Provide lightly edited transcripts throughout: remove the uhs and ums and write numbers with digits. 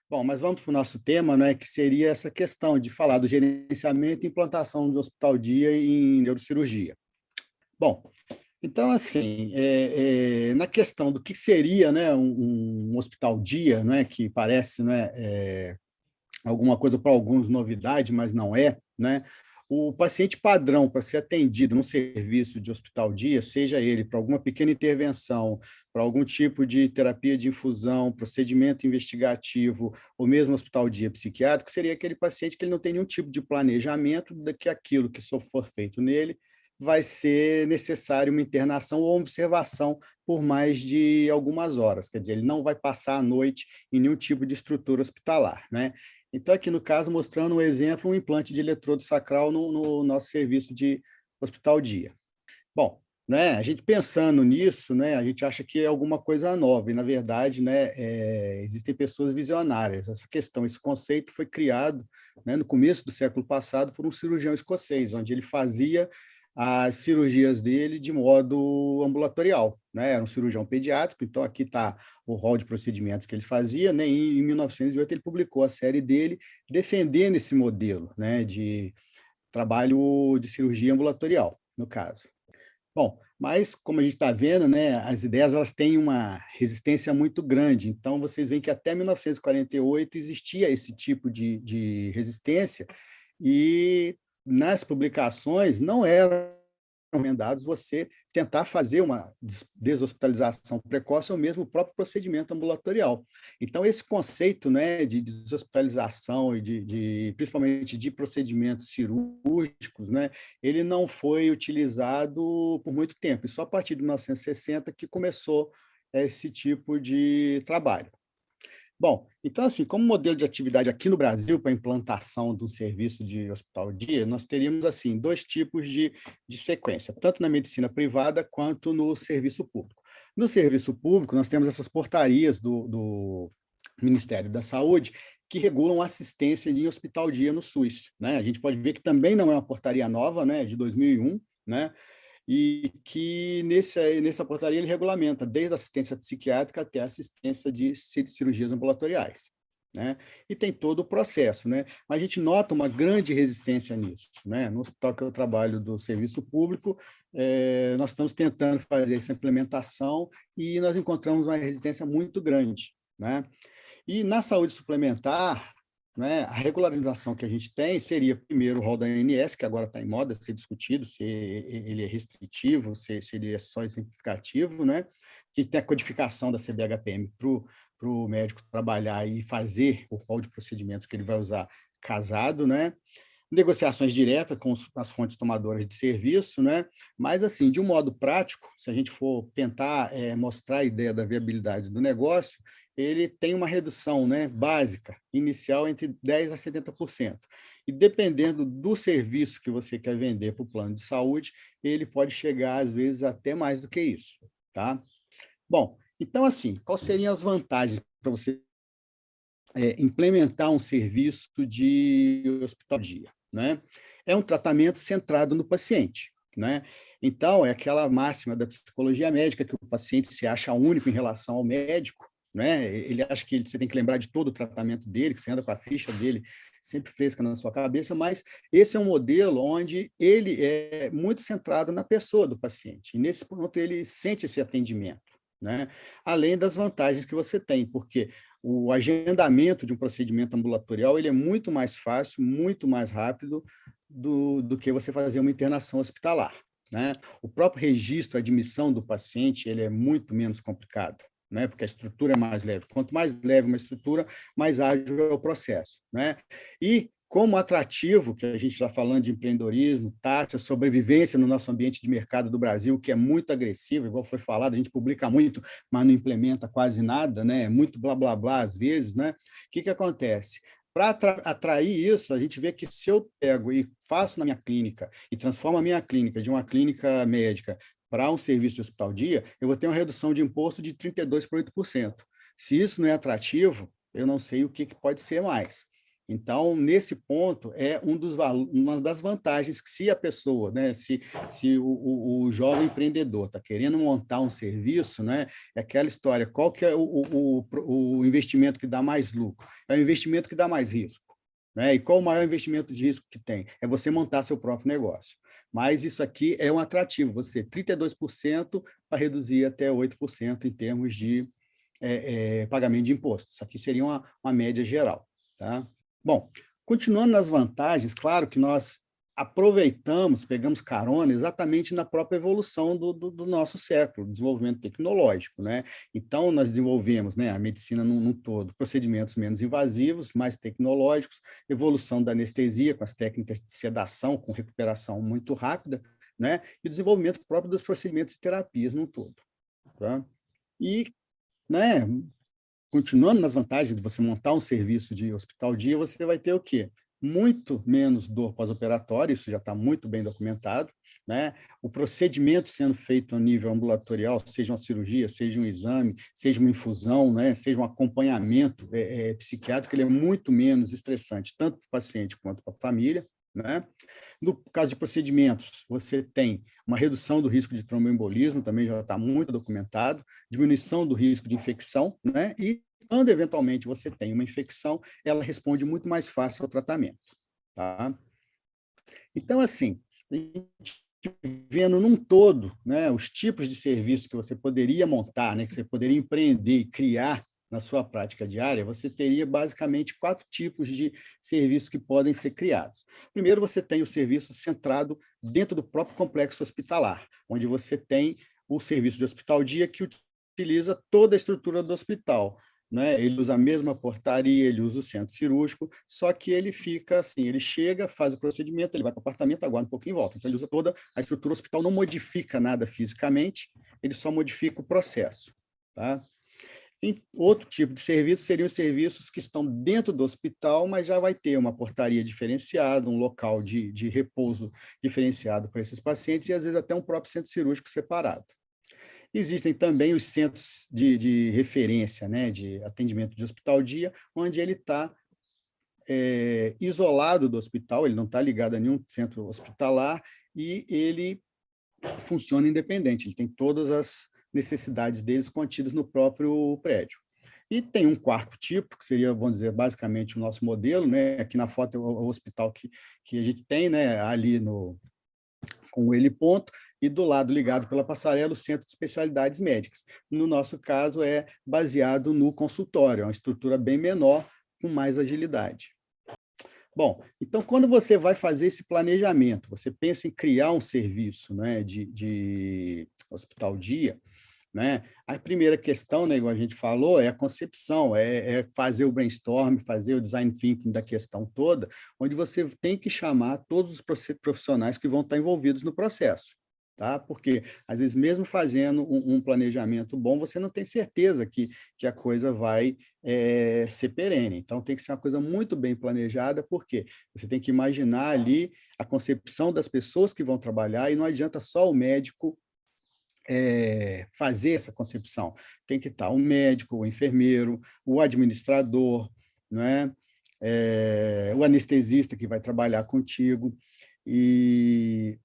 Bom, mas vamos para o nosso tema, né, que seria essa questão de falar do gerenciamento e implantação do hospital-dia em neurocirurgia. Bom, então, assim, na questão do que seria, né, um hospital-dia, né, que parece, né, alguma coisa para alguns novidade, mas não é, né? O paciente padrão para ser atendido num serviço de hospital-dia, seja ele para alguma pequena intervenção, para algum tipo de terapia de infusão, procedimento investigativo, ou mesmo hospital-dia psiquiátrico, seria aquele paciente que ele não tem nenhum tipo de planejamento de que aquilo que só for feito nele vai ser necessário uma internação ou observação por mais de algumas horas. Quer dizer, ele não vai passar a noite em nenhum tipo de estrutura hospitalar, né? Então, aqui no caso, mostrando um exemplo, um implante de eletrodo sacral no nosso serviço de hospital-dia. Bom, né, a gente pensando nisso, né, a gente acha que é alguma coisa nova, e, na verdade, né, existem pessoas visionárias. Essa questão, esse conceito foi criado, né, no começo do século passado por um cirurgião escocês, onde ele fazia as cirurgias dele de modo ambulatorial, né? Era um cirurgião pediátrico, então aqui está o rol de procedimentos que ele fazia, né? E em 1908 ele publicou a série dele defendendo esse modelo, né, de trabalho de cirurgia ambulatorial, no caso. Bom, mas como a gente está vendo, né, as ideias elas têm uma resistência muito grande. Então, vocês veem que até 1948 existia esse tipo de resistência e nas publicações não era recomendados você tentar fazer uma deshospitalização precoce ou mesmo o próprio procedimento ambulatorial. Então, esse conceito, né, de deshospitalização e principalmente de procedimentos cirúrgicos, né, ele não foi utilizado por muito tempo, e só a partir de 1960 que começou esse tipo de trabalho. Bom, então, assim, como modelo de atividade aqui no Brasil para implantação do serviço de hospital-dia, nós teríamos, assim, dois tipos de sequência, tanto na medicina privada quanto no serviço público. No serviço público, nós temos essas portarias do Ministério da Saúde que regulam a assistência em hospital-dia no SUS, né? A gente pode ver que também não é uma portaria nova, né, de 2001, né? E que nessa portaria ele regulamenta desde a assistência psiquiátrica até a assistência de cirurgias ambulatoriais, né? E tem todo o processo, né? Mas a gente nota uma grande resistência nisso, né? No hospital que eu trabalho do serviço público, nós estamos tentando fazer essa implementação e nós encontramos uma resistência muito grande, né? E na saúde suplementar, né, a regularização que a gente tem seria, primeiro, o rol da ANS, que agora está em moda ser discutido, se ele é restritivo, se ele é só exemplificativo, né? Que tem a codificação da CBHPM para o médico trabalhar e fazer o rol de procedimentos que ele vai usar casado, né? Negociações diretas com as fontes tomadoras de serviço, né? Mas, assim, de um modo prático, se a gente for tentar mostrar a ideia da viabilidade do negócio, ele tem uma redução, né, básica, inicial, entre 10% a 70%. E dependendo do serviço que você quer vender para o plano de saúde, ele pode chegar, às vezes, até mais do que isso, tá? Bom, então, assim, quais seriam as vantagens para você implementar um serviço de hospital-dia, né? É um tratamento centrado no paciente, né? Então, é aquela máxima da psicologia médica que o paciente se acha único em relação ao médico, né? Ele acha que você tem que lembrar de todo o tratamento dele, que você anda com a ficha dele sempre fresca na sua cabeça, mas esse é um modelo onde ele é muito centrado na pessoa do paciente, e nesse ponto ele sente esse atendimento, né? Além das vantagens que você tem, porque o agendamento de um procedimento ambulatorial ele é muito mais fácil, muito mais rápido do que você fazer uma internação hospitalar, né? O próprio registro, a admissão do paciente, ele é muito menos complicado, né? Porque a estrutura é mais leve. Quanto mais leve uma estrutura, mais ágil é o processo, né? E como atrativo, que a gente está falando de empreendedorismo, taxa, sobrevivência no nosso ambiente de mercado do Brasil, que é muito agressivo, igual foi falado, a gente publica muito, mas não implementa quase nada, né? É muito blá, blá, blá, às vezes, né? O que acontece? Para atrair isso, a gente vê que se eu pego e faço na minha clínica e transformo a minha clínica de uma clínica médica para um serviço de hospital-dia, eu vou ter uma redução de imposto de 32% para 8%. Se isso não é atrativo, eu não sei o que pode ser mais. Então, nesse ponto, é uma das vantagens que, se a pessoa, né, se o jovem empreendedor está querendo montar um serviço, né, é aquela história, qual que é o investimento que dá mais lucro? É o investimento que dá mais risco. Né? E qual o maior investimento de risco que tem? É você montar seu próprio negócio. Mas isso aqui é um atrativo, você 32% para reduzir até 8% em termos de pagamento de impostos. Isso aqui seria uma média geral. Tá? Bom, continuando nas vantagens, claro que nós aproveitamos, pegamos carona exatamente na própria evolução do nosso século, desenvolvimento tecnológico. Né? Então, nós desenvolvemos, né, a medicina num todo, procedimentos menos invasivos, mais tecnológicos, evolução da anestesia com as técnicas de sedação, com recuperação muito rápida, né? E o desenvolvimento próprio dos procedimentos e terapias no todo. Tá? E, né, continuando nas vantagens de você montar um serviço de hospital-dia, você vai ter o quê? Muito menos dor pós-operatória, isso já está muito bem documentado, né? O procedimento sendo feito a nível ambulatorial, seja uma cirurgia, seja um exame, seja uma infusão, né? Seja um acompanhamento psiquiátrico, ele é muito menos estressante, tanto para o paciente quanto para a família, né? No caso de procedimentos, você tem uma redução do risco de tromboembolismo, também já está muito documentado, diminuição do risco de infecção, né? E quando eventualmente você tem uma infecção, ela responde muito mais fácil ao tratamento. Tá? Então, assim, a gente vendo num todo, né, os tipos de serviços que você poderia montar, né, que você poderia empreender e criar na sua prática diária, você teria basicamente 4 tipos de serviços que podem ser criados. Primeiro, você tem o serviço centrado dentro do próprio complexo hospitalar, onde você tem o serviço de hospital-dia que utiliza toda a estrutura do hospital. Né? Ele usa a mesma portaria, ele usa o centro cirúrgico, só que ele fica assim, ele chega, faz o procedimento, ele vai para o apartamento, aguarda um pouquinho e volta. Então, ele usa toda a estrutura, o hospital não modifica nada fisicamente, ele só modifica o processo. Tá? E outro tipo de serviço seriam os serviços que estão dentro do hospital, mas já vai ter uma portaria diferenciada, um local de repouso diferenciado para esses pacientes e, às vezes, até um próprio centro cirúrgico separado. Existem também os centros de referência, né, de atendimento de hospital-dia, onde ele está isolado do hospital, ele não está ligado a nenhum centro hospitalar e ele funciona independente, ele tem todas as necessidades deles contidas no próprio prédio. E tem um quarto tipo, que seria, vamos dizer, basicamente o nosso modelo, né? Aqui na foto é o hospital que a gente tem, né? Ali com o heliponto, e do lado ligado pela passarela, o Centro de Especialidades Médicas. No nosso caso, é baseado no consultório, é uma estrutura bem menor, com mais agilidade. Bom, então, quando você vai fazer esse planejamento, você pensa em criar um serviço, né, de hospital-dia, né? A primeira questão, né, igual a gente falou, é a concepção, é fazer o brainstorm, fazer o design thinking da questão toda, onde você tem que chamar todos os profissionais que vão estar envolvidos no processo. Tá? Porque, às vezes, mesmo fazendo um planejamento bom, você não tem certeza que a coisa vai ser perene. Então, tem que ser uma coisa muito bem planejada, porque você tem que imaginar ali a concepção das pessoas que vão trabalhar, e não adianta só o médico fazer essa concepção. Tem que estar o médico, o enfermeiro, o administrador, né? O anestesista que vai trabalhar contigo, e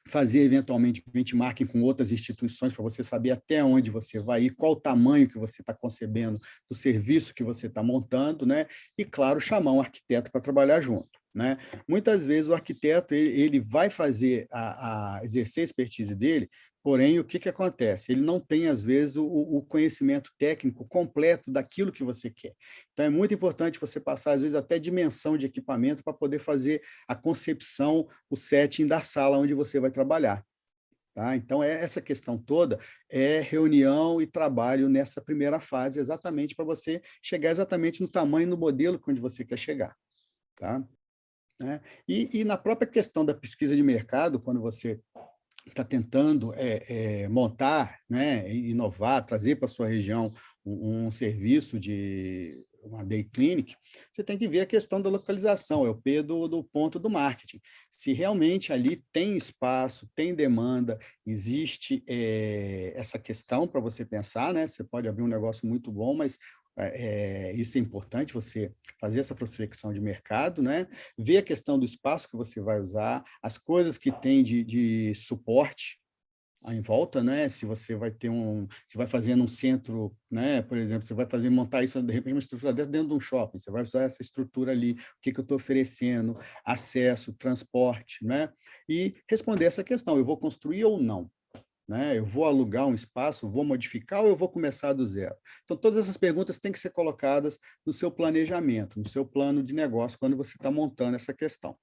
fazer, eventualmente, benchmarking com outras instituições para você saber até onde você vai ir, qual o tamanho que você está concebendo do serviço que você está montando, né? E, claro, chamar um arquiteto para trabalhar junto. Né? Muitas vezes o arquiteto ele vai fazer exercer a expertise dele, porém, o que acontece? Ele não tem, às vezes, o conhecimento técnico completo daquilo que você quer. Então, é muito importante você passar, às vezes, até dimensão de equipamento para poder fazer a concepção, o setting da sala onde você vai trabalhar. Tá? Então, essa questão toda é reunião e trabalho nessa primeira fase, exatamente para você chegar exatamente no tamanho, no modelo onde você quer chegar. Tá? Né? E na própria questão da pesquisa de mercado, quando você está tentando montar, né, inovar, trazer para a sua região um serviço de uma day clinic, você tem que ver a questão da localização, é o P do ponto do marketing. Se realmente ali tem espaço, tem demanda, existe essa questão para você pensar, né? Você pode abrir um negócio muito bom, mas Isso é importante, você fazer essa prospecção de mercado, né? Ver a questão do espaço que você vai usar, as coisas que tem de suporte em volta, né? Se você vai ter se vai fazer num centro, né? Por exemplo, você vai montar isso, de repente, uma estrutura dessa dentro de um shopping, você vai usar essa estrutura ali, o que eu estou oferecendo, acesso, transporte, né? E responder essa questão, eu vou construir ou não? Né? Eu vou alugar um espaço, vou modificar ou eu vou começar do zero? Então, todas essas perguntas têm que ser colocadas no seu planejamento, no seu plano de negócio, quando você está montando essa questão.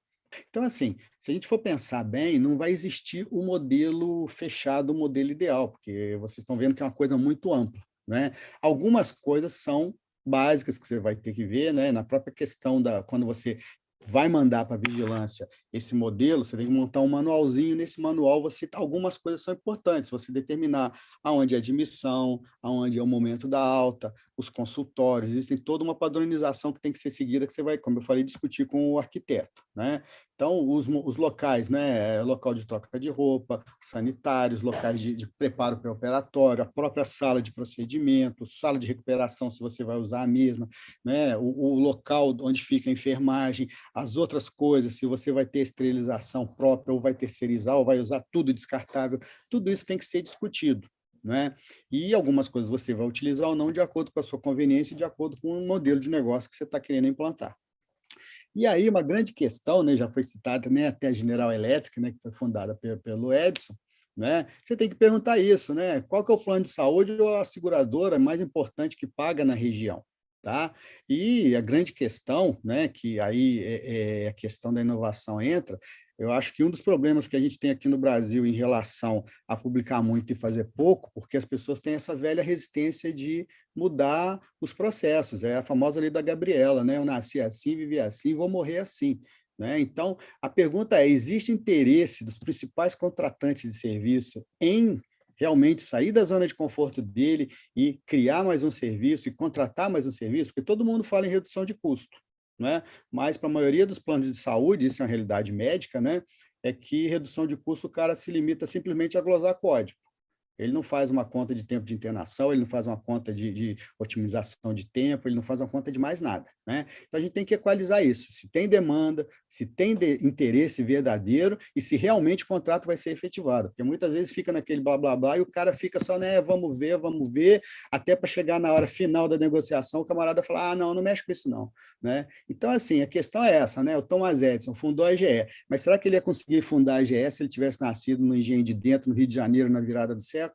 Então, assim, se a gente for pensar bem, não vai existir o modelo fechado, o modelo ideal, porque vocês estão vendo que é uma coisa muito ampla, né? Algumas coisas são básicas que você vai ter que ver, né? Na própria questão quando você vai mandar para a vigilância esse modelo, você tem que montar um manualzinho. Nesse manual, algumas coisas são importantes, você determinar aonde é a admissão, aonde é o momento da alta, os consultórios, existe toda uma padronização que tem que ser seguida, que você vai, como eu falei, discutir com o arquiteto, né? Então, os locais, né? Local de troca de roupa, sanitários, locais de preparo pré-operatório, a própria sala de procedimento, sala de recuperação, se você vai usar a mesma, né? O local onde fica a enfermagem, as outras coisas, se você vai ter esterilização própria ou vai terceirizar ou vai usar tudo descartável, tudo isso tem que ser discutido, né? E algumas coisas você vai utilizar ou não de acordo com a sua conveniência e de acordo com o modelo de negócio que você está querendo implantar. E aí uma grande questão, né, já foi citada, né, até a General Electric, né, que foi fundada pelo Edison, né? Você tem que perguntar isso, né? Qual que é o plano de saúde ou a seguradora mais importante que paga na região? Tá? E a grande questão, né, que aí a questão da inovação entra, eu acho que um dos problemas que a gente tem aqui no Brasil em relação a publicar muito e fazer pouco, porque as pessoas têm essa velha resistência de mudar os processos, é a famosa lei da Gabriela, né? Eu nasci assim, vivi assim, vou morrer assim. Né? Então, a pergunta é, existe interesse dos principais contratantes de serviço em realmente sair da zona de conforto dele e criar mais um serviço e contratar mais um serviço? Porque todo mundo fala em redução de custo, né? Mas para a maioria dos planos de saúde, isso é uma realidade médica, né? É que redução de custo o cara se limita simplesmente a glosar código. Ele não faz uma conta de tempo de internação, ele não faz uma conta de otimização de tempo, ele não faz uma conta de mais nada, né? Então, a gente tem que equalizar isso. Se tem demanda, se tem interesse verdadeiro e se realmente o contrato vai ser efetivado. Porque muitas vezes fica naquele blá, blá, blá e o cara fica só, né, vamos ver, até para chegar na hora final da negociação, o camarada fala, não, não mexe com isso não, né? Então, assim, a questão é essa, né? O Thomas Edison fundou a GE, mas será que ele ia conseguir fundar a GE se ele tivesse nascido no Engenho de Dentro, no Rio de Janeiro, na virada do século?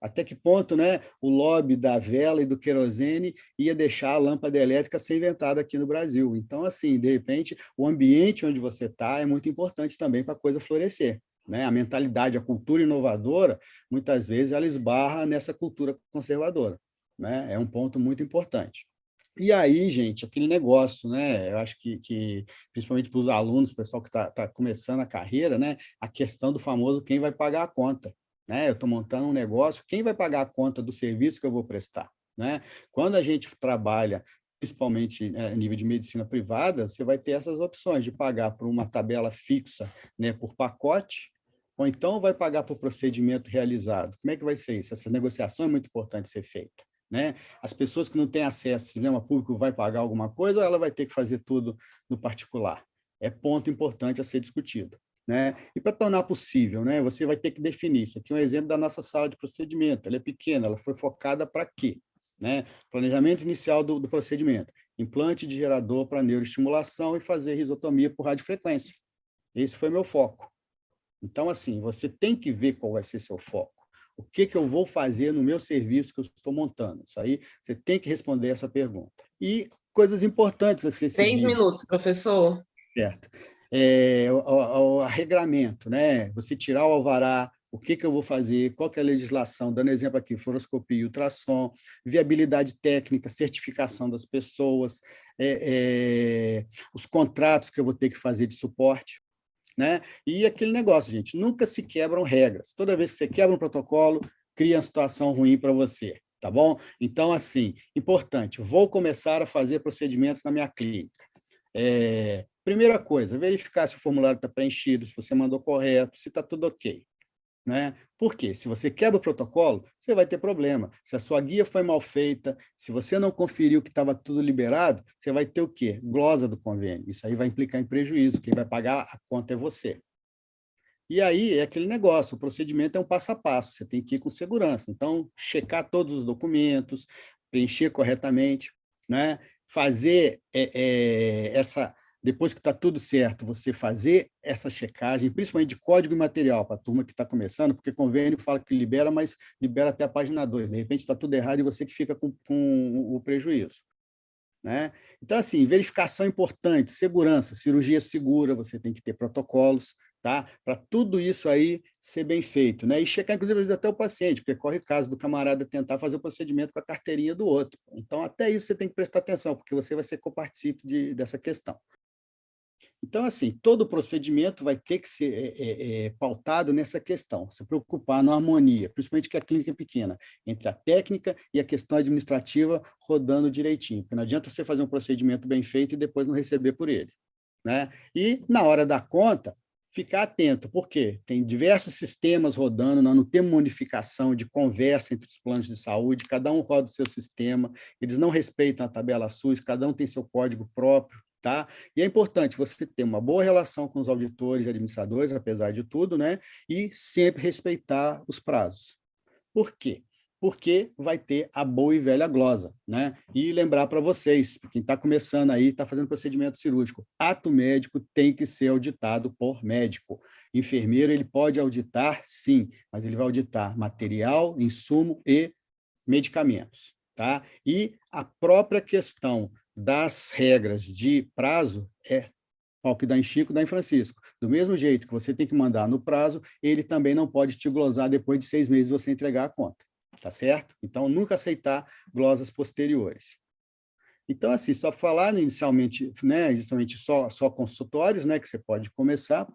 Até que ponto, né, o lobby da vela e do querosene ia deixar a lâmpada elétrica ser inventada aqui no Brasil? Então, assim, de repente, o ambiente onde você está é muito importante também para a coisa florescer. Né? A mentalidade, a cultura inovadora, muitas vezes, ela esbarra nessa cultura conservadora. Né? É um ponto muito importante. E aí, gente, aquele negócio, né? Eu acho que principalmente para os alunos, o pessoal que está começando a carreira, né? A questão do famoso quem vai pagar a conta, né? Eu estou montando um negócio, quem vai pagar a conta do serviço que eu vou prestar, né? Quando a gente trabalha, principalmente a nível de medicina privada, você vai ter essas opções de pagar por uma tabela fixa, né? Por pacote, ou então vai pagar por procedimento realizado. Como é que vai ser isso? Essa negociação é muito importante ser feita. Né? As pessoas que não têm acesso ao cinema público vai pagar alguma coisa ou ela vai ter que fazer tudo no particular? É ponto importante a ser discutido. Né? E para tornar possível, né, você vai ter que definir. Isso aqui é um exemplo da nossa sala de procedimento. Ela é pequena, ela foi focada para quê? Né? Planejamento inicial do procedimento. Implante de gerador para neuroestimulação e fazer risotomia por radiofrequência. Esse foi meu foco. Então, assim, você tem que ver qual vai ser seu foco. O que eu vou fazer no meu serviço que eu estou montando? Isso aí, você tem que responder essa pergunta. E coisas importantes a ser 3 minutos, professor. certo? O arregramento, né? Você tirar o alvará, o que eu vou fazer, qual que é a legislação, dando exemplo aqui, fluoroscopia e ultrassom, viabilidade técnica, certificação das pessoas, os contratos que eu vou ter que fazer de suporte, né? E aquele negócio, gente, nunca se quebram regras. Toda vez que você quebra um protocolo, cria uma situação ruim para você, tá bom? Então, assim, importante, vou começar a fazer procedimentos na minha clínica. Primeira coisa, verificar se o formulário está preenchido, se você mandou correto, se está tudo ok. né? Por quê? Se você quebra o protocolo, você vai ter problema. Se a sua guia foi mal feita, se você não conferiu que estava tudo liberado, você vai ter o quê? Glosa do convênio. Isso aí vai implicar em prejuízo. Quem vai pagar a conta é você. E aí é aquele negócio, o procedimento é um passo a passo, você tem que ir com segurança. Então, checar todos os documentos, preencher corretamente, né? Fazer essa, depois que está tudo certo, você fazer essa checagem, principalmente de código e material, para a turma que está começando, porque convênio fala que libera, mas libera até a página 2. De repente está tudo errado e você que fica com o prejuízo, né? Então, assim, verificação importante, segurança, cirurgia segura, você tem que ter protocolos, tá? Para tudo isso aí ser bem feito, né? E checar, inclusive, às vezes, até o paciente, porque corre o caso do camarada tentar fazer o procedimento com a carteirinha do outro. Então, até isso você tem que prestar atenção, porque você vai ser copartícipe dessa questão. Então, assim, todo o procedimento vai ter que ser pautado nessa questão, se preocupar na harmonia, principalmente que a clínica é pequena, entre a técnica e a questão administrativa rodando direitinho, porque não adianta você fazer um procedimento bem feito e depois não receber por ele, né? E, na hora da conta, ficar atento, porque tem diversos sistemas rodando, nós não temos uma unificação de conversa entre os planos de saúde, cada um roda o seu sistema, eles não respeitam a tabela SUS, cada um tem seu código próprio, tá? E é importante você ter uma boa relação com os auditores e administradores, apesar de tudo, né? E sempre respeitar os prazos. Por quê? Porque vai ter a boa e velha glosa, né? E lembrar para vocês, quem está começando aí, está fazendo procedimento cirúrgico, ato médico tem que ser auditado por médico. Enfermeiro, ele pode auditar, sim, mas ele vai auditar material, insumo e medicamentos, tá? E a própria questão das regras de prazo é ao que dá em Chico, dá em Francisco. Do mesmo jeito que você tem que mandar no prazo, ele também não pode te glosar depois de 6 meses você entregar a conta, tá certo? Então, nunca aceitar glosas posteriores. Então, assim, só falar inicialmente, né, inicialmente só consultórios, né, que você pode começar,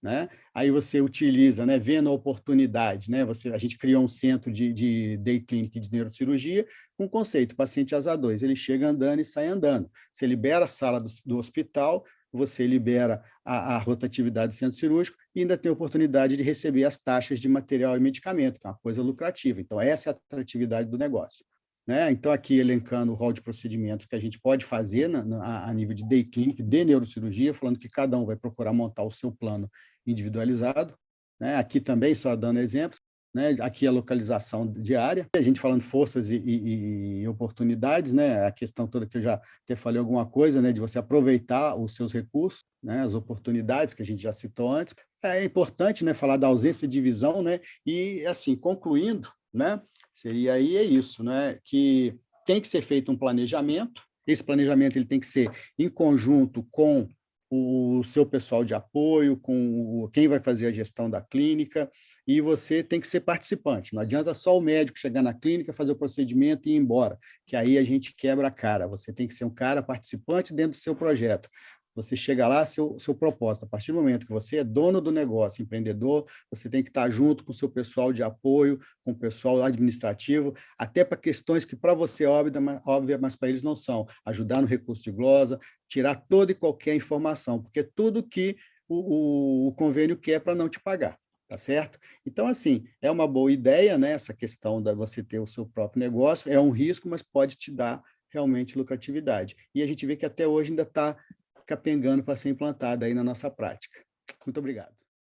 né? Aí você utiliza, né, vendo a oportunidade, né? A gente criou um centro de day clinic de neurocirurgia com o conceito paciente asa 2, ele chega andando e sai andando. Você libera a sala do hospital, você libera a rotatividade do centro cirúrgico e ainda tem a oportunidade de receber as taxas de material e medicamento, que é uma coisa lucrativa. Então, essa é a atratividade do negócio, né? Então, aqui elencando o rol de procedimentos que a gente pode fazer a nível de day clinic, de neurocirurgia, falando que cada um vai procurar montar o seu plano individualizado, né? Aqui também, só dando exemplos, né? Aqui a localização diária, a gente falando forças e oportunidades, né? A questão toda que eu já até falei alguma coisa, né? De você aproveitar os seus recursos, né? As oportunidades que a gente já citou antes. É importante, né? Falar da ausência de visão, né? E, assim, concluindo, né? Seria aí é isso, né? Que tem que ser feito um planejamento. Esse planejamento ele tem que ser em conjunto com o seu pessoal de apoio, com quem vai fazer a gestão da clínica, e você tem que ser participante. Não adianta só o médico chegar na clínica, fazer o procedimento e ir embora, que aí a gente quebra a cara. Você tem que ser um cara participante dentro do seu projeto. Você chega lá, seu propósito. A partir do momento que você é dono do negócio, empreendedor, você tem que estar junto com o seu pessoal de apoio, com o pessoal administrativo, até para questões que para você é óbvia, mas para eles não são. Ajudar no recurso de glosa, tirar toda e qualquer informação, porque tudo que o convênio quer para não te pagar, tá certo? Então, assim, é uma boa ideia, né, essa questão de você ter o seu próprio negócio, é um risco, mas pode te dar realmente lucratividade. E a gente vê que até hoje ainda está capengando para ser implantada aí na nossa prática. Muito obrigado.